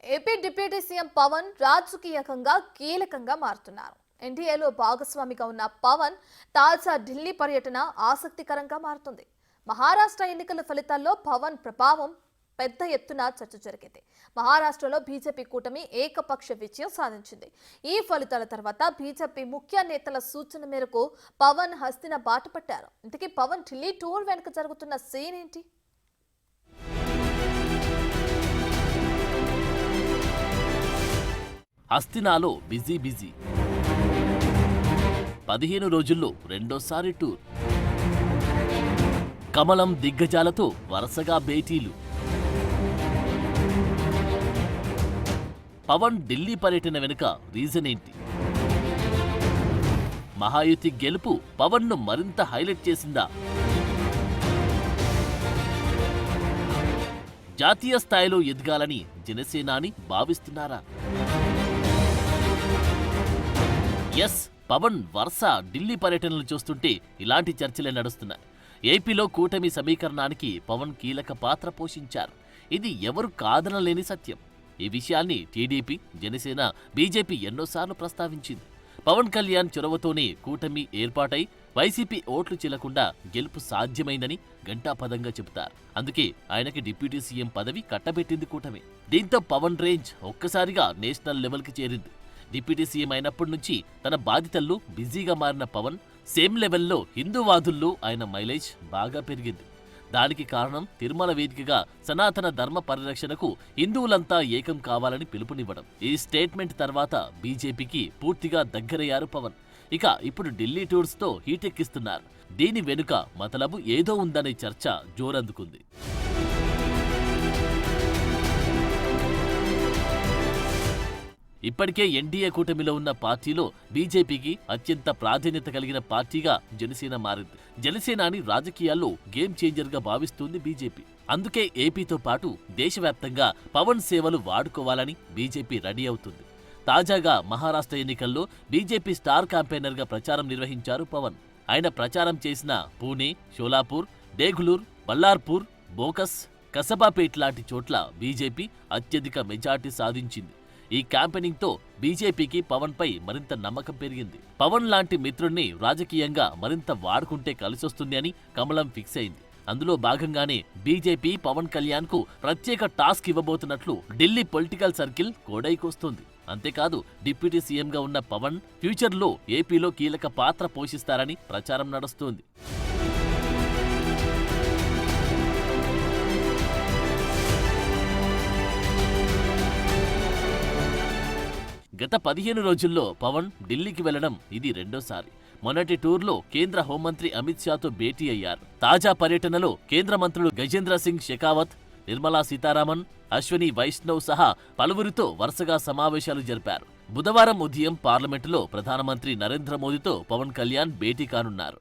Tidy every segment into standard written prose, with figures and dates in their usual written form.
AP deputy CM Pawan రాజకీయంగా కీలకంగా మారుతున్నారు. ఎన్డీఏలో భాగస్వామిగా ఉన్న పవన్ తాజా ఢిల్లీ పర్యటన ఆసక్తికరంగా మారుతుంది. మహారాష్ట్ర ఎన్నికల ఫలితాల్లో పవన్ ప్రభావం పెద్ద ఎత్తున చర్చ జరిగింది. మహారాష్ట్రలో బీజేపీ కూటమి ఏకపక్ష విజయం సాధించింది. ఈ ఫలితాల తర్వాత బీజేపీ ముఖ్య నేతల సూచన మేరకు పవన్ హస్తిన బాట పట్టారు. ఇంతకీ పవన్ ఢిల్లీ టూర్ వెనుక జరుగుతున్న సీన్ ఏంటి? హస్తినాలో బిజీ 15 రోజుల్లో రెండోసారి టూర్. కమలం దిగ్గజాలతో వరుసగా భేటీలు. పవన్ ఢిల్లీ పర్యటన వెనుక రీజన్ ఏంటి? మహాయుతి గెలుపు పవన్ను మరింత హైలైట్ చేసిందా? జాతీయ స్థాయిలో ఎదగాలని జనసేనాని భావిస్తున్నారా? ఎస్, పవన్ వరుస ఢిల్లీ పర్యటనలు చూస్తుంటే ఇలాంటి చర్చలే నడుస్తున్నాయి. ఏపీలో కూటమి సమీకరణానికి పవన్ కీలక పాత్ర పోషించారు. ఇది ఎవరు కాదనలేని సత్యం. ఈ విషయాన్ని టీడీపీ, జనసేన, బీజేపీ ఎన్నోసార్లు ప్రస్తావించింది. పవన్ కళ్యాణ్ చొరవతోనే కూటమి ఏర్పాటై వైసీపీ ఓట్లు చెల్లకుండా గెలుపు సాధ్యమైందని ఘంటాపథంగా చెబుతారు. అందుకే ఆయనకి డిప్యూటీ సీఎం పదవి కట్టబెట్టింది కూటమి. దీంతో పవన్ రేంజ్ ఒక్కసారిగా నేషనల్ లెవెల్కి చేరింది. డిప్యూటీ సీఎం అయినప్పటి నుంచి తన బాధ్యతల్లో బిజీగా మారిన పవన్ సేమ్ లెవెల్లో హిందూవాదుల్లో ఆయన మైలేజ్ బాగా పెరిగింది. దానికి కారణం తిరుమల వేదికగా సనాతన ధర్మ పరిరక్షణకు హిందువులంతా ఏకం కావాలని పిలుపునివ్వడం. ఈ స్టేట్మెంట్ తర్వాత బీజేపీకి పూర్తిగా దగ్గరయ్యారు పవన్. ఇక ఇప్పుడు ఢిల్లీ టూర్స్తో హీటెక్కిస్తున్నారు. దీని వెనుక మతలబు ఏదో ఉందనే చర్చ జోరందుకుంది. ఇప్పటికే ఎన్డీఏ కూటమిలో ఉన్న పార్టీలో బీజేపీకి అత్యంత ప్రాధాన్యత కలిగిన పార్టీగా జనసేన మారింది. జనసేనాని రాజకీయాల్లో గేమ్ చేంజర్గా భావిస్తుంది బీజేపీ. అందుకే ఏపీతో పాటు దేశవ్యాప్తంగా పవన్ సేవలు వాడుకోవాలని బీజేపీ రెడీ అవుతుంది. తాజాగా మహారాష్ట్ర ఎన్నికల్లో బీజేపీ స్టార్ క్యాంపెయినర్గా ప్రచారం నిర్వహించారు పవన్. ఆయన ప్రచారం చేసిన పూణే, షోలాపూర్, డేగులూర్, బల్లార్పూర్, బోకస్, కసబాపేట్ లాంటి చోట్ల బీజేపీ అత్యధిక మెజార్టీ సాధించింది. ఈ క్యాంపెయినింగ్తో బీజేపీకి పవన్ పై మరింత నమ్మకం పెరిగింది. పవన్ లాంటి మిత్రుణ్ణి రాజకీయంగా మరింత వాడుకుంటే కలిసొస్తుంది అని కమలం ఫిక్స్ అయింది. అందులో భాగంగానే బీజేపీ పవన్ కళ్యాణ్ కు ప్రత్యేక టాస్క్ ఇవ్వబోతున్నట్లు ఢిల్లీ పొలిటికల్ సర్కిల్ కోడైకొస్తోంది. అంతేకాదు, డిప్యూటీ సీఎంగా ఉన్న పవన్ ఫ్యూచర్లో ఏపీలో కీలక పాత్ర పోషిస్తారని ప్రచారం నడుస్తోంది. గత 15 రోజుల్లో పవన్ ఢిల్లీకి వెళ్లడం ఇది రెండోసారి. మొన్నటి టూర్లో కేంద్ర హోంమంత్రి అమిత్ షాతో భేటీ అయ్యారు. తాజా పర్యటనలో కేంద్ర మంత్రులు గజేంద్ర సింగ్ షెకావత్, నిర్మలా సీతారామన్, అశ్వనీ వైష్ణవ్ సహా పలువురితో వరుసగా సమావేశాలు జరిపారు. బుధవారం ఉదయం పార్లమెంటులో ప్రధానమంత్రి నరేంద్ర మోదీతో పవన్ కళ్యాణ్ భేటీ కానున్నారు.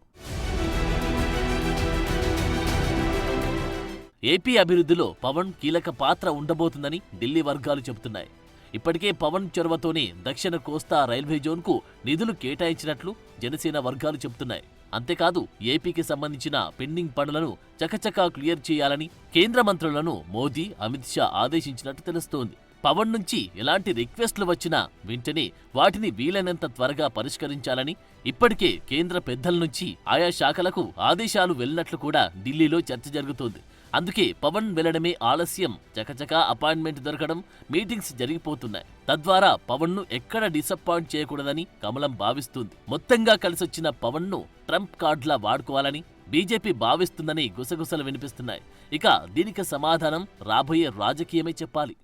ఏపీ అభివృద్ధిలో పవన్ కీలక పాత్ర ఉండబోతుందని ఢిల్లీ వర్గాలు చెబుతున్నాయి. ఇప్పటికే పవన్ చొరవతోనే దక్షిణ కోస్తా రైల్వే జోన్కు నిధులు కేటాయించినట్లు జనసేన వర్గాలు చెబుతున్నాయి. అంతేకాదు, ఏపీకి సంబంధించిన పెండింగ్ పనులను చకచకా క్లియర్ చేయాలని కేంద్ర మంత్రులను మోదీ, అమిత్ షా ఆదేశించినట్టు తెలుస్తోంది. పవన్ నుంచి ఎలాంటి రిక్వెస్ట్లు వచ్చినా వెంటనే వాటిని వీలైనంత త్వరగా పరిష్కరించాలని ఇప్పటికే కేంద్ర పెద్దల నుంచి ఆయా శాఖలకు ఆదేశాలు వెళ్లినట్లు కూడా ఢిల్లీలో చర్చ జరుగుతోంది. అందుకే పవన్ వెళ్లడమే ఆలస్యం. చకచకా అపాయింట్మెంట్ దొరకడం, మీటింగ్స్ జరిగిపోతున్నాయి. తద్వారా పవన్ ను ఎక్కడ డిసప్పాయింట్ చేయకూడదని కమలం భావిస్తుంది. మొత్తంగా కలిసొచ్చిన పవన్ ను ట్రంప్ కార్డులా వాడుకోవాలని బీజేపీ భావిస్తుందని గుసగుసలు వినిపిస్తున్నాయి. ఇక దీనికి సమాధానం రాబోయే రాజకీయమే చెప్పాలి.